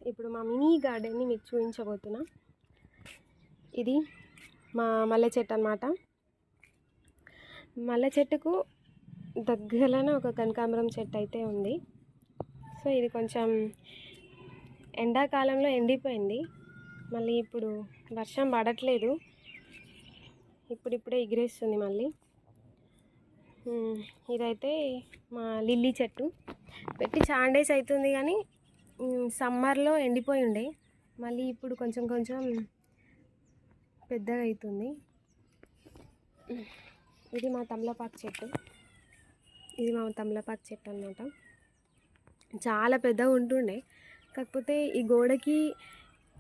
ఇప్పుడు మా మినీ గార్డెన్ని మీకు చూపించబోతున్నా. ఇది మా మల్లె చెట్టు అన్నమాట. మల్లె చెట్టుకు దగ్గరలోనే ఒక కనకాంబరం చెట్టు అయితే ఉంది. సో ఇది కొంచెం ఎండాకాలంలో ఎండిపోయింది. మళ్ళీ ఇప్పుడు వర్షం పడట్లేదు, ఇప్పుడిప్పుడే ఎగిరేస్తుంది మళ్ళీ. ఇదైతే మా లిల్లీ చెట్టు పెట్టి చాలా డేస్ అవుతుంది, కానీ సమ్మర్లో ఎండిపోయి ఉండే, మళ్ళీ ఇప్పుడు కొంచెం కొంచెం పెద్దగా అవుతుంది. ఇది మా తమలపాకు చెట్టు. అన్నమాట. చాలా పెద్దగా ఉంటుండే, కాకపోతే ఈ గోడకి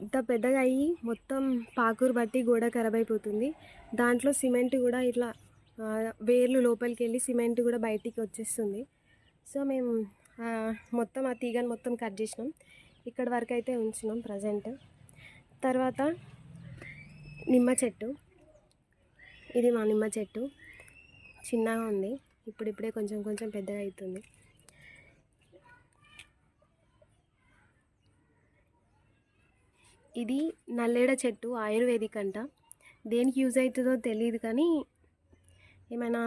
ఇంత పెద్దగా అయ్యి మొత్తం పాకురు బట్టి గోడ ఖరాబ్ అయిపోతుంది. దాంట్లో సిమెంట్ కూడా ఇట్లా వేర్లు లోపలికి వెళ్ళి సిమెంట్ కూడా బయటికి వచ్చేస్తుంది. సో మేము మొత్తం ఆ తీగను మొత్తం కట్ చేసినాం. ఇక్కడ వరకు అయితే ఉంచినాం ప్రజెంట్. తర్వాత నిమ్మ చెట్టు. ఇది మా నిమ్మ చెట్టు చిన్నగా ఉంది, ఇప్పుడిప్పుడే కొంచెం కొంచెం పెద్దగా అవుతుంది. ఇది నల్లేడ చెట్టు, ఆయుర్వేదిక్ అంట. దేనికి యూజ్ అవుతుందో తెలియదు, కానీ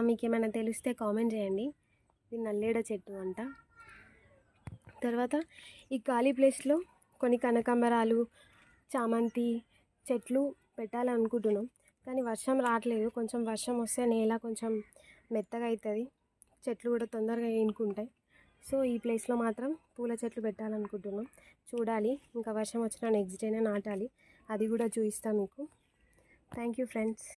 మీకు ఏమైనా తెలిస్తే కామెంట్ చేయండి. ఇది నల్లేడ చెట్టు అంట. తర్వాత ఈ ఖాళీ ప్లేస్లో కొన్ని కనకాంబరాలు, చామంతి చెట్లు పెట్టాలనుకుంటున్నాం, కానీ వర్షం రావట్లేదు. కొంచెం వర్షం వస్తే నేల కొంచెం మెత్తగా అవుతుంది, చెట్లు కూడా తొందరగా ఏనుకుంటాయి. సో ఈ ప్లేస్లో మాత్రం పూల చెట్లు పెట్టాలనుకుంటున్నాం. చూడాలి, ఇంకా వర్షం వచ్చిన నెక్స్ట్ డేనే నాటాలి, అది కూడా చూపిస్తాను మీకు. Thank you friends.